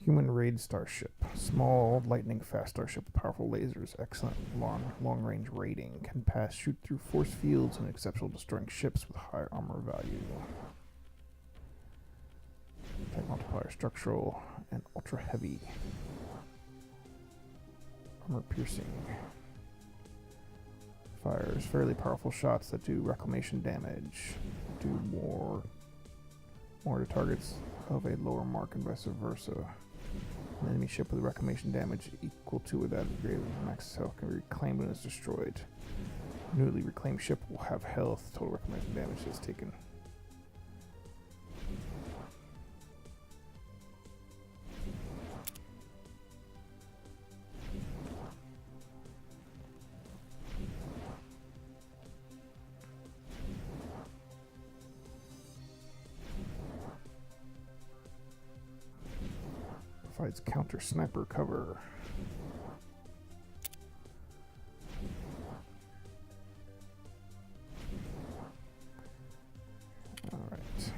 Human raid starship. Small, lightning-fast starship with powerful lasers, excellent long-range raiding, can shoot through force fields, and exceptional destroying ships with high armor value. Attack multiplier, structural, and ultra-heavy. Armor piercing. Fires fairly powerful shots that do reclamation damage. Do more to targets of a lower mark and vice versa. An enemy ship with reclamation damage equal to or that of greater than max health can be reclaimed when it's destroyed. Newly reclaimed ship will have health. Total reclamation damage is taken. Provides counter sniper cover. Alright.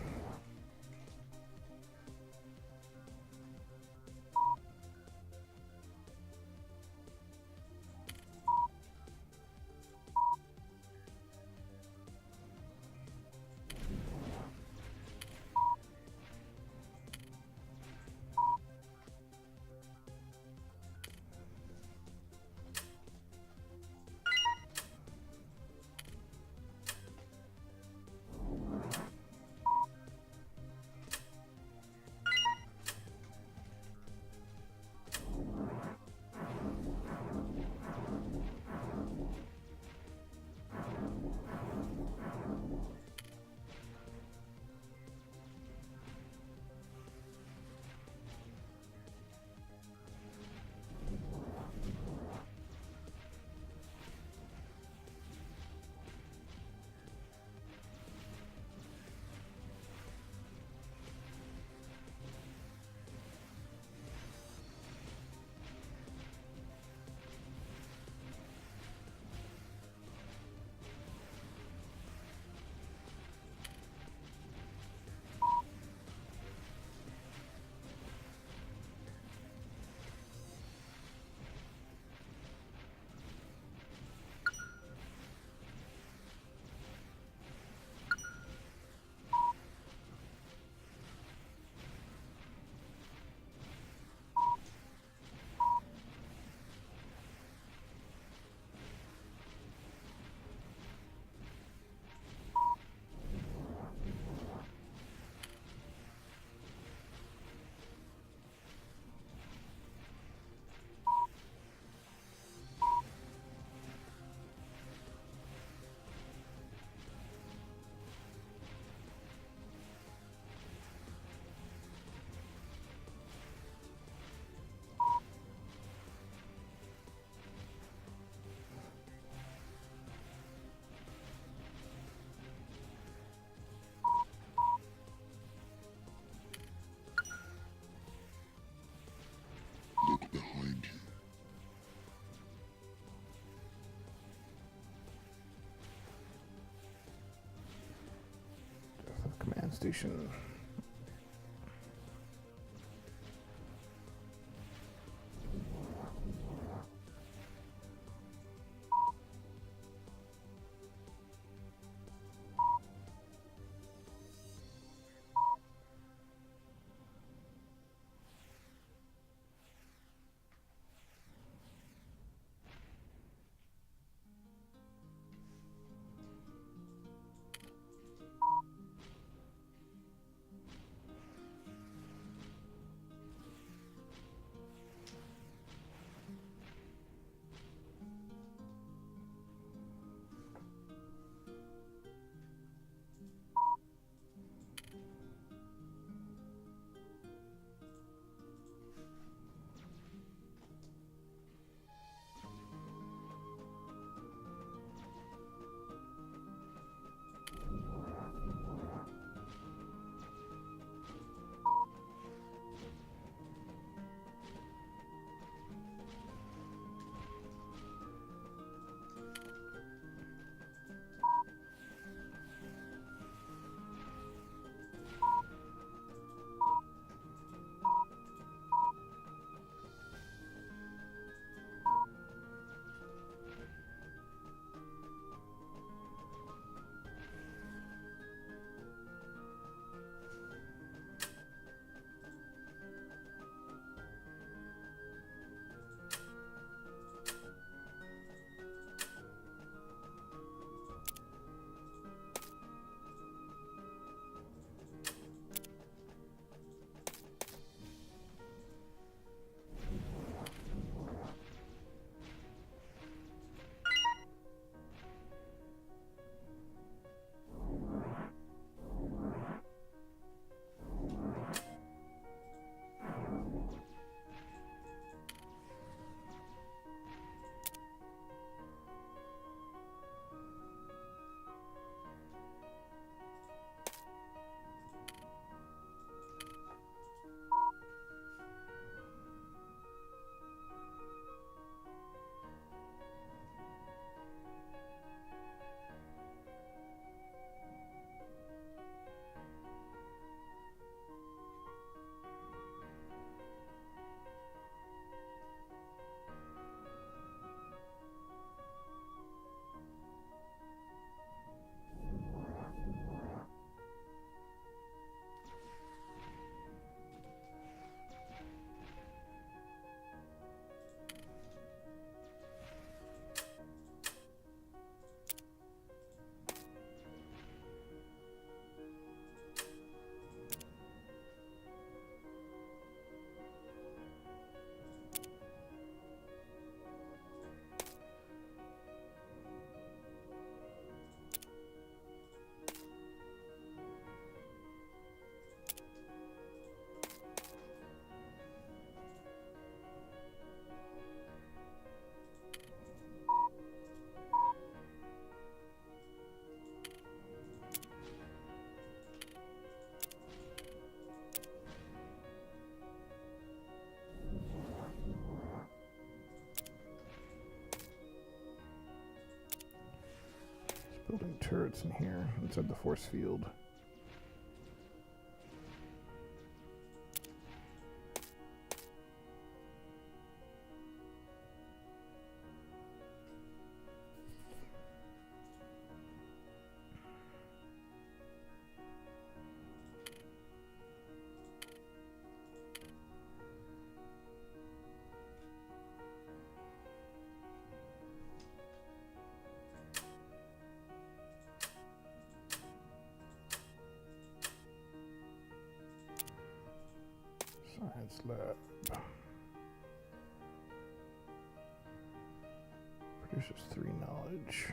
Look behind you. Death of command station. turrets in here inside the force field. Science lab. Produces 3 knowledge.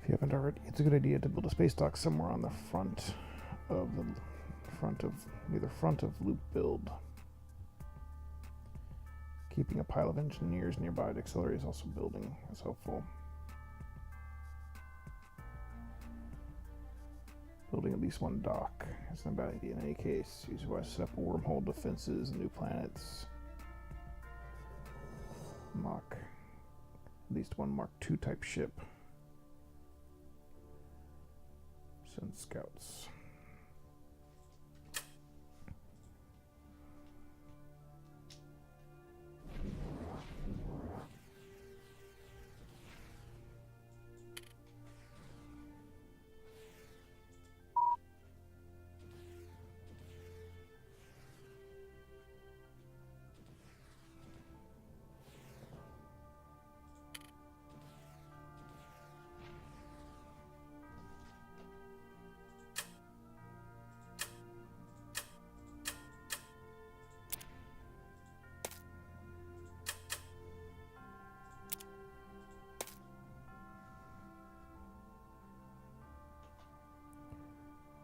If you haven't already, it's a good idea to build a space dock somewhere on the front of near the front of loop build. Keeping a pile of engineers nearby to accelerate is also building is helpful. Building at least one dock is not a bad idea in any case. Use wise set up wormhole defenses and new planets. At least one Mark II type ship. Send scouts.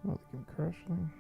Oh, they came crashing.